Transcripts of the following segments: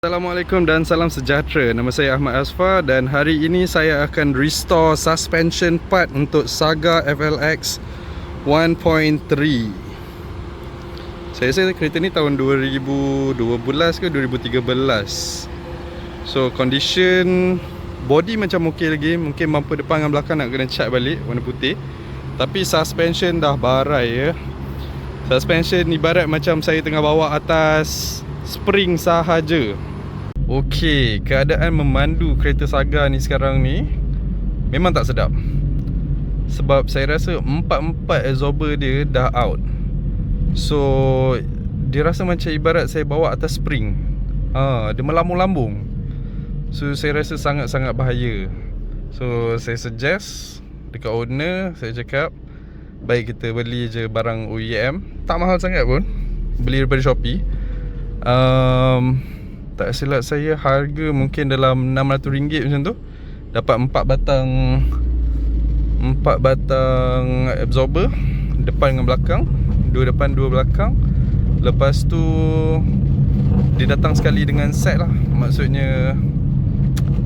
Assalamualaikum dan salam sejahtera. Nama saya Ahmad Asfar dan hari ini saya akan restore suspension part untuk Saga FLX 1.3. Saya rasa kereta ni tahun 2012 ke 2013. So condition body macam okey lagi. Mungkin bumper depan dan belakang nak kena cat balik warna putih. Tapi suspension dah barai ya. Suspension ibarat macam saya tengah bawa atas spring sahaja. Okey, keadaan memandu kereta Saga ni sekarang ni memang tak sedap. Sebab saya rasa empat absorber dia dah out. So dia rasa macam ibarat saya bawa atas spring. Dia melambung-lambung. So saya rasa sangat-sangat bahaya. So saya suggest dekat owner, saya cakap baik kita beli je barang OEM. Tak mahal sangat pun. Beli daripada Shopee. Tak silap saya harga mungkin dalam RM600 macam tu. Dapat 4 batang absorber depan dengan belakang, 2 depan 2 belakang. Lepas tu dia datang sekali dengan set lah. Maksudnya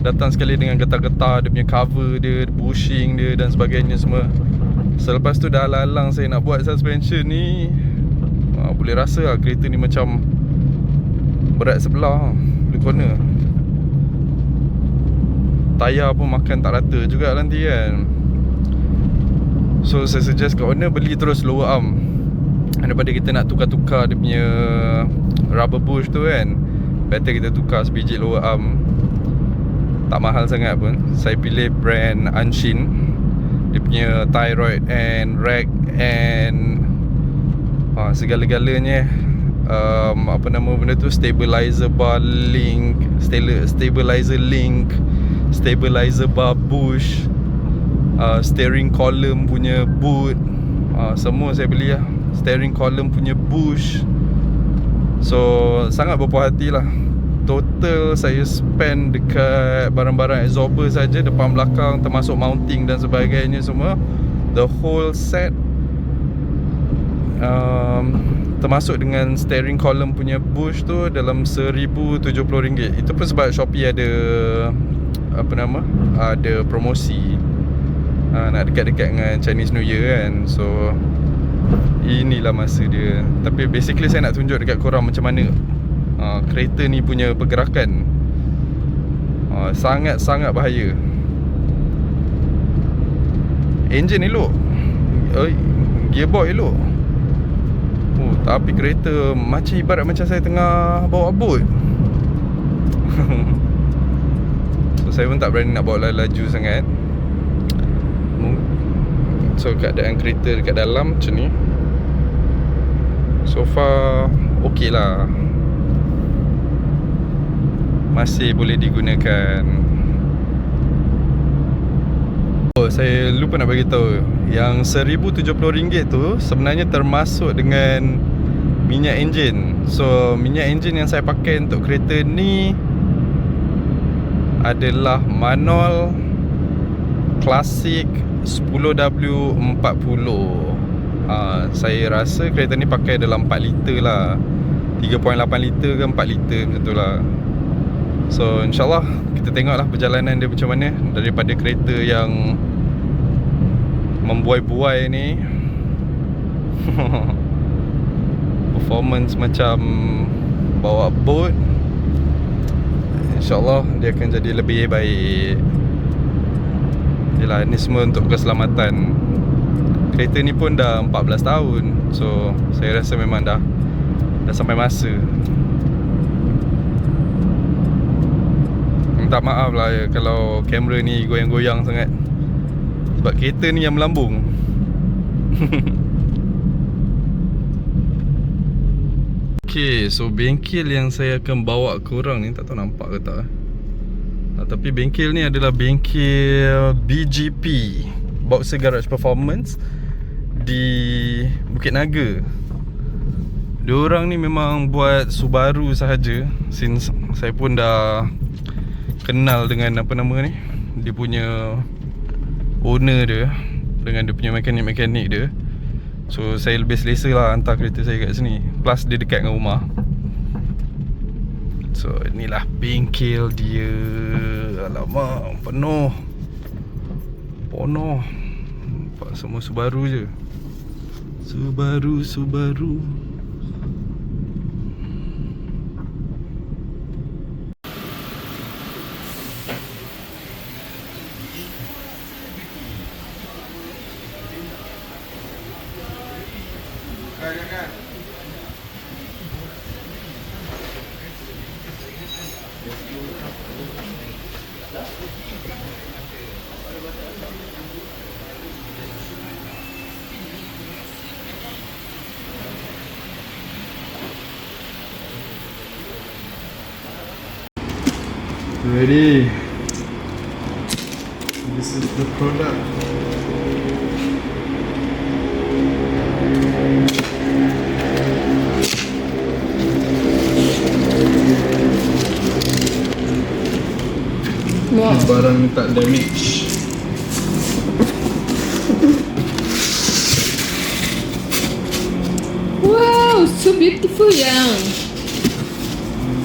datang sekali dengan getah-getah dia punya cover dia, bushing dia dan sebagainya semua. Selepas tu dah lalang saya nak buat suspension ni, boleh rasa lah kereta ni macam berat sebelah di corner. Tayar pun makan tak rata juga nanti kan. So saya suggest kat owner beli terus lower arm daripada kita nak tukar-tukar dia punya rubber bush tu kan. Better kita tukar sebiji lower arm. Tak mahal sangat pun. Saya pilih brand Anshin. Dia punya thyroid and rack and segala-galanya. Apa nama benda tu, stabilizer bar link, stabilizer link, stabilizer bar bush, steering column punya boot, semua saya beli lah. Steering column punya bush. So sangat berpuas hati lah. Total saya spend dekat barang-barang absorber saja, depan belakang termasuk mounting dan sebagainya semua, the whole set, termasuk dengan steering column punya bush tu dalam RM1,070. Itu pun sebab Shopee ada ada promosi, nak dekat-dekat dengan Chinese New Year kan. So inilah masa dia. Tapi basically saya nak tunjuk dekat korang macam mana kereta ni punya pergerakan. Sangat-sangat bahaya. Enjin elok, gearbox elok. Tapi kereta macam ibarat macam saya tengah bawa bot. So saya pun tak berani nak bawa laju sangat. So keadaan kereta dekat dalam macam ni. So far okey lah, masih boleh digunakan. Saya lupa nak bagi tahu, yang RM1,070 tu sebenarnya termasuk dengan minyak enjin. So minyak enjin yang saya pakai untuk kereta ni adalah Manol Classic 10W40. Saya rasa kereta ni pakai dalam 4 liter lah, 3.8 liter ke 4 liter macam tu lah. So insyaAllah kita tengoklah perjalanan dia macam mana daripada kereta yang membuai-buai ni. Performance macam bawa boat. InsyaAllah dia akan jadi lebih baik. Yelah, ni semua untuk keselamatan. Kereta ni pun dah 14 tahun. So saya rasa memang dah sampai masa. Minta maaf lah ya kalau kamera ni goyang-goyang sangat, sebab kereta ni yang melambung. Okay, so bengkel yang saya akan bawa korang ni, tak tahu nampak ke tak, tapi bengkel ni adalah bengkel BGP, Boxer Garage Performance di Bukit Naga. Diorang ni memang buat Subaru sahaja. Since saya pun dah kenal dengan dia punya owner dia, dengan dia punya mekanik-mekanik dia. So saya lebih selesa lah hantar kereta saya kat sini. Plus dia dekat dengan rumah. So inilah bengkel dia. Alamak, penuh. Nampak semua Subaru je. Subaru. Ready. This is the product. Wow. Barang ni tak damage. Wow, so beautiful, yang.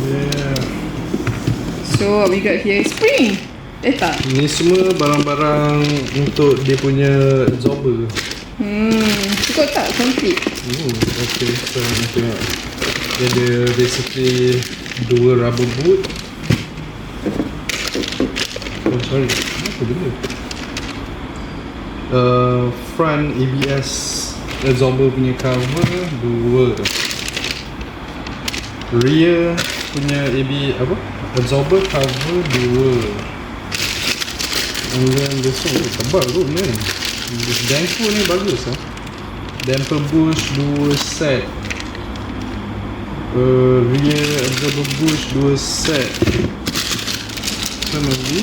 Yeah. So what we got here is spring. Tak. Ni semua barang-barang untuk dia punya absorber. Cukup tak complete? Okay, so kita tengok. Dia ada basically 2 rubber boot. Oh sorry, apa benda? Front ABS absorber punya cover 2. Rear punya absorber cover 2. And then this one tebal tu man. This damper ni bagus lah. Damper bush 2 set. Rear absorber bush 2 set. Sama lagi.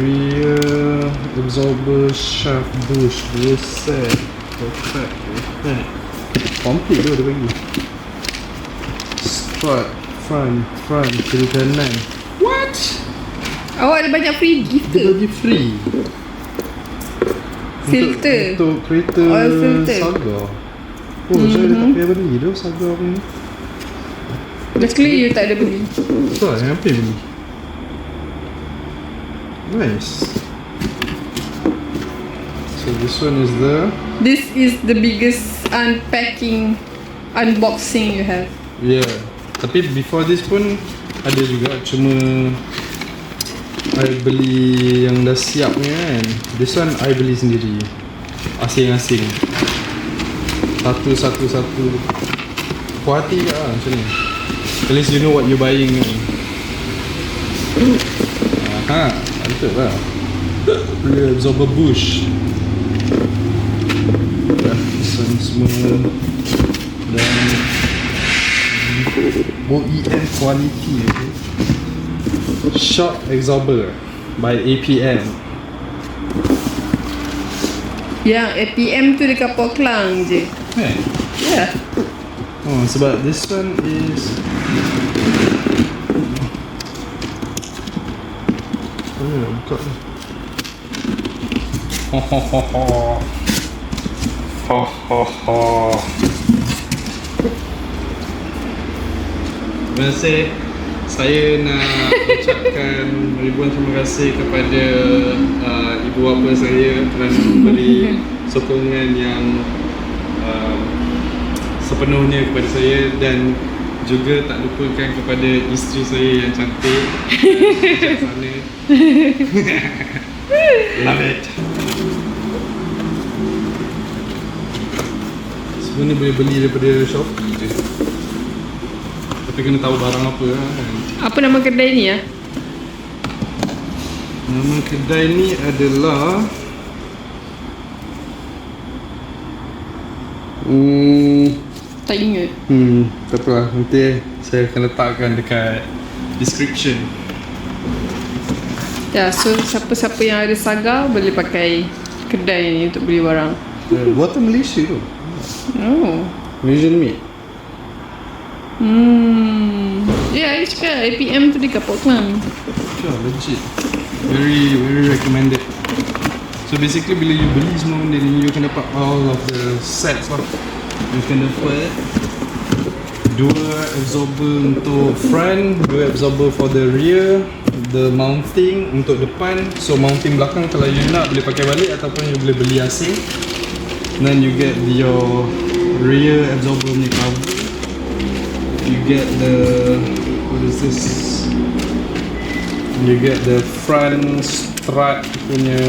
Rear absorber shaft bush 2 set. Perfect. Complete tu dia bagi. Strut front kiri kanan. What? Awak ada banyak free gift Dia ke? bagi free. Filter. Untuk kereta Oil filter. Saga. Saya dah tak payah beli dah Saga punya. Basically you tak ada beli. Betul yang apa beli. Nice. So this one is This is the biggest unboxing you have. yeah. Tapi before this pun ada juga, cuma I beli yang dah siap ni kan. This one I beli sendiri, asing-asing, satu puas hati ke lah macam ni. At least you know what you're buying kan. Mantap lah. Rear absorber bush. This one semua. Dan OEM quality. Shock absorber by APM. Yang APM tu dekat Port Klang je. Yeah. Oh, sebab this one is buka ni. Terima kasih. Saya nak ucapkan ribuan terima kasih kepada ibu bapa saya kerana memberi sokongan yang sepenuhnya kepada saya, dan juga tak lupakan kepada isteri saya yang cantik dan bijaksana. Love it. Semua ni boleh beli daripada Shopee je. Tapi kena tahu barang apa lah kan. Apa nama kedai ni ya? Nama kedai ni adalah Tak ingat. tak apalah, nanti saya akan letakkan dekat description. Ya, so siapa-siapa yang ada Saga boleh pakai kedai ni untuk beli barang. Buatan Malaysia tu. Oh. Malaysian made. Ya, you cakap APM tu dekat Port Klang. Sure, legit. Very recommended. So basically bila you beli semua benda ni, you akan dapat all of the sets lah. You can dapat Dua absorber untuk front, dua absorber for the rear, the mounting untuk depan. So mounting belakang kalau you nak boleh pakai balik ataupun you boleh beli asing. Then you get your rear absorber punya cover. You get the, what is this? You get the front strut punya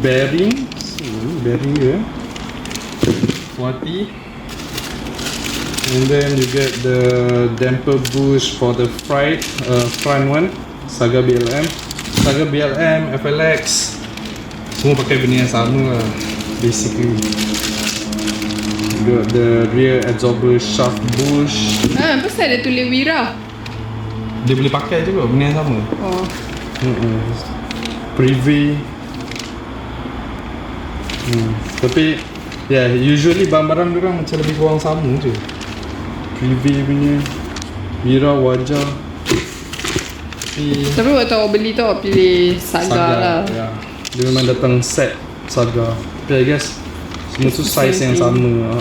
bearing. Bearing dia 40. And then you get the damper bush for the front one. Saga BLM, FLX, semua pakai benda yang sama lah, basically. You got the rear absorber shaft bush. Pasal dia tulis Wira. Dia boleh pakai juga, benda yang sama. Oh. Privy. Tapi usually barang-barang diorang macam lebih kurang sama je. Privy punya, Wira, Wajah. Tapi waktu awak beli tu awak pilih Saga lah. Ya. Dia memang datang set Saga. Tapi I guess semua tu size yang sama.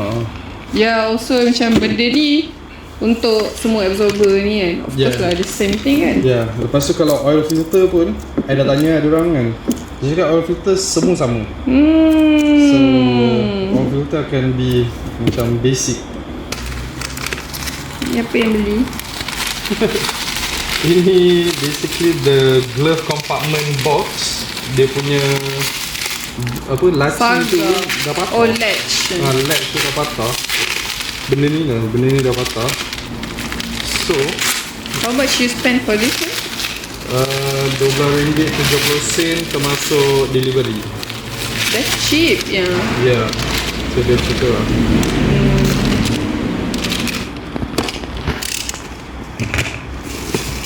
Ya, also macam benda ni untuk semua absorber ni kan. Of course lah, the same thing kan. Ya, lepas tu kalau oil filter pun I dah tanya diorang kan, dia cakap oil filter semua sama. So oil filter akan be macam basic. Ni apa yang beli? Ini basically the glove compartment box. Dia punya apa, latch tu dah patah. Oh, latch. Latch tu dah patah. Benda ni dah patah. So how much you spend for this one? RM12.70 termasuk delivery. That's cheap, ya. Ya, so dia cerita lah.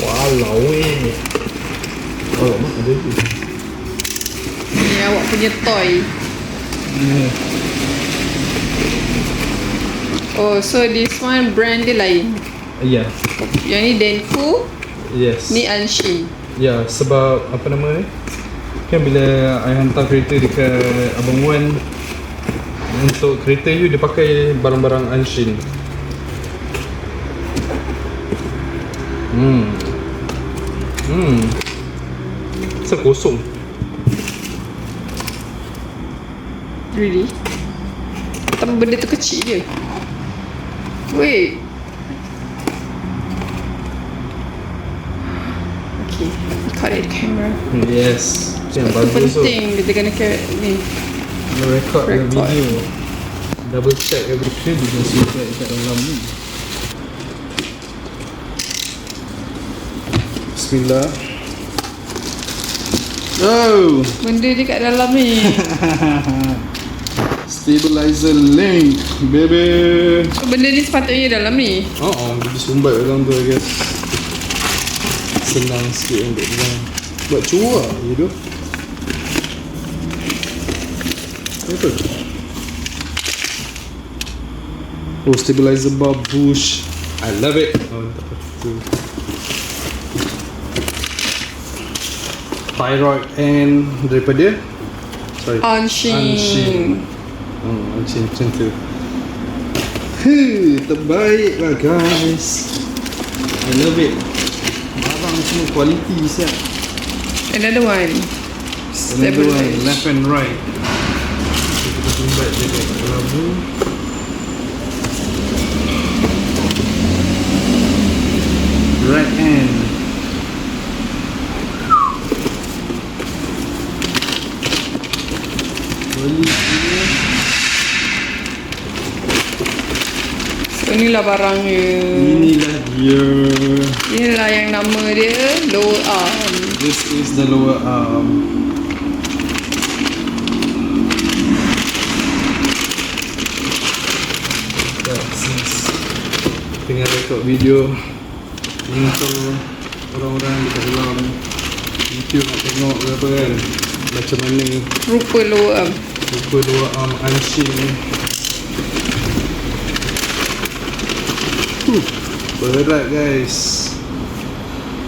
Walau alamak ada tu. Ni awak punya toy. Oh, so this one brand dia lain. Ya. Yang ni Denko, Yes. ni Anshin. Ya, sebab apa nama ni? Kan bila I hantar kereta dekat Abang Wan, untuk kereta you dia pakai barang-barang Anshin. Asal kosong. Really? Tapi benda tu kecil je. Wait. Okay, record it camera. Yes. Yang Itu bagus tu. penting kita kena ni. Record Record. video. Double check everything dia sudah dekat dalam ni. Bismillah. Oh, Benda dia kat dalam ni. stabilizer link, baby. So, benda ni sepatutnya dalam ni. Dia sumbat dalam tu, I guess. Senang sikit untuk dia buat curah je tu. Apa tu? Oh, stabilizer bar bush. I love it. Oh, tak apa tu. Thyroid end daripada Anshin. Anshin macam tu. Terbaik lah guys. I love it. Barang semua quality siap. Another one. Another one, left and right. Kita sumbat je kat dalam ni. Right hand. So inilah barang dia. Inilah dia. Inilah yang nama dia lower arm. This is the lower arm. Tengah record video untuk orang-orang dekat dalam YouTube nak tengok ke apa kan, macam mana Rupa lower arm. rupa lower arm Anshin ni. Berat guys.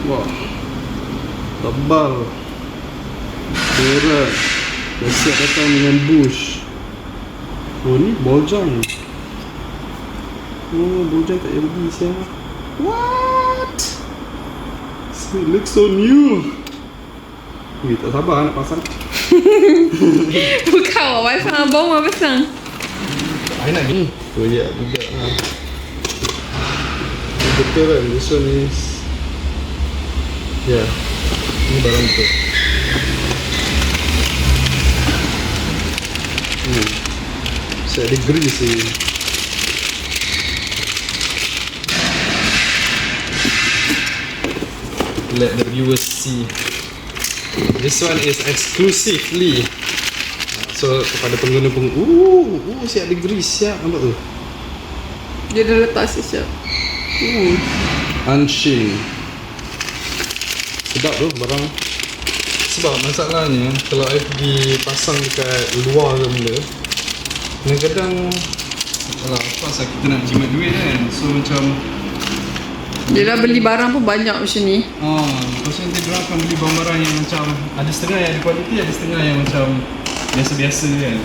Wah, tebal, berat. Dah siap datang dengan bush. Oh ni bojang. Oh, bujang tak payah beli siapa. What? So it looks so new. Tak sabar nak pasang. Bukan awak pasang, abang awak pasang. I nak ni. Oh ya, juga lah. Betul kan, this one is. Ya, yeah. Ini barang betul. Saya ada grease ni. Let the viewers see. This one is exclusively. So kepada pengguna siap ada grease siap, nampak tu. Dia dah letak siap. Unshin. Sedap tu barang. Sebab masalahnya kalau I pergi pasang dekat luar ke benda, kadang-kadang kalau pas kita nak jimat duit kan, so macam dia dah beli barang pun banyak macam ni. lepas tu nanti diorang akan beli barang-barang yang macam ada setengah yang ada kualiti, ada setengah yang macam biasa-biasa kan.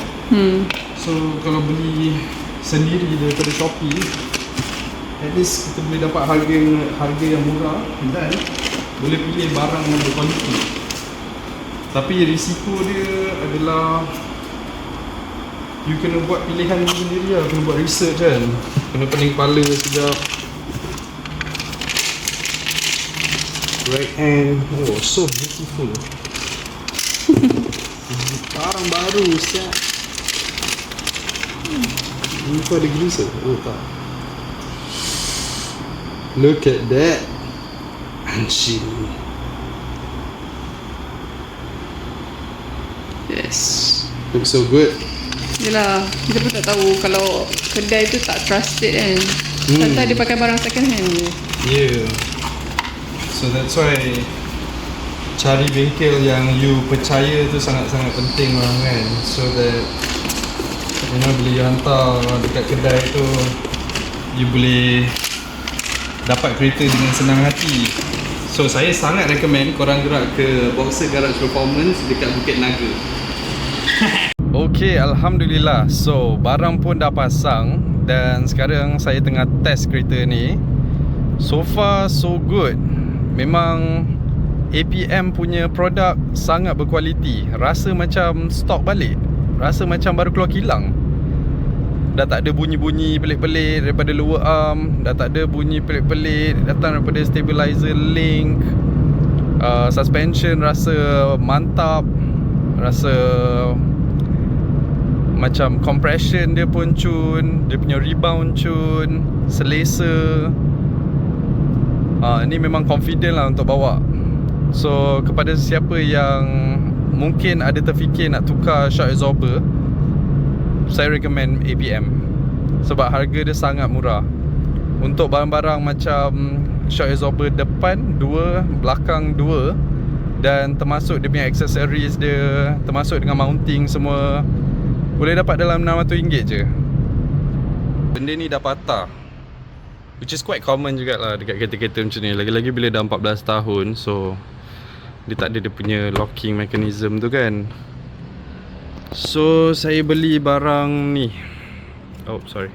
So kalau beli sendiri daripada Shopee, at least kita boleh dapat harga yang murah dan boleh pilih barang yang berkualiti. Tapi risiko dia adalah you kena buat pilihan sendiri lah, kena buat research kan, kena pening kepala sekejap. Right hand, oh so beautiful. Barang baru siap. Ini tu ada grease. Oh tak. Look at that. Unshin. Yes. Looks so good. Yelah, kita pun tak tahu kalau kedai tu tak trusted kan. Tata dia pakai barang second hand je. Yeah. So that's why cari bengkel yang you percaya tu sangat-sangat penting lah kan. So that bila you hantar dekat kedai tu, you boleh dapat kereta dengan senang hati. So saya sangat recommend korang gerak ke Boxer Garage Performance dekat Bukit Naga. Okay, Alhamdulillah. So barang pun dah pasang dan sekarang saya tengah test kereta ni. So far so good. Memang APM punya produk sangat berkualiti. Rasa macam stok balik, rasa macam baru keluar kilang. Dah tak ada bunyi-bunyi pelik-pelik daripada lower arm, dah tak ada bunyi pelik-pelik datang daripada stabilizer link. Suspension rasa mantap, rasa macam compression dia pun cun, dia punya rebound cun, selesa. Ni memang confident lah untuk bawa. So kepada siapa yang mungkin ada terfikir nak tukar shock absorber, saya recommend APM sebab harga dia sangat murah. Untuk barang-barang macam shock absorber depan 2, belakang 2, dan termasuk dia punya accessories dia, termasuk dengan mounting semua, boleh dapat dalam RM600 je. Benda ni dah patah, which is quite common jugalah dekat kereta-kereta macam ni. Lagi-lagi bila dah 14 tahun, so dia tak ada dia punya locking mechanism tu kan. So saya beli barang ni. Oh sorry,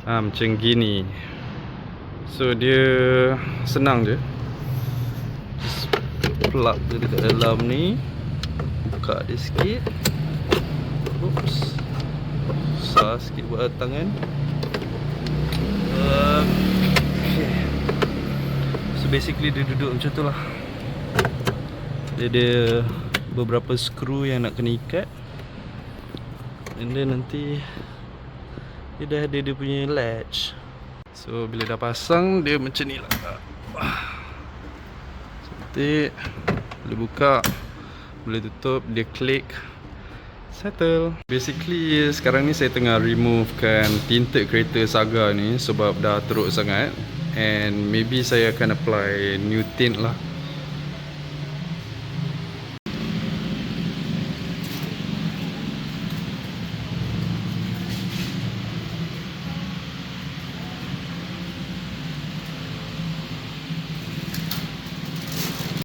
macam gini. So dia senang je, just plug dia dekat dalam ni, buka dia sikit. Oops, susah sikit buat tangan. Okay. So basically dia duduk macam tu lah. Dia ada beberapa skru yang nak kena ikat, and then nanti dia dah ada dia punya latch. So bila dah pasang dia macam ni lah. Cantik. Boleh buka, boleh tutup, dia klik, settle. Basically sekarang ni saya tengah removekan tinted kereta Saga ni sebab dah teruk sangat, and maybe saya akan apply new tint lah.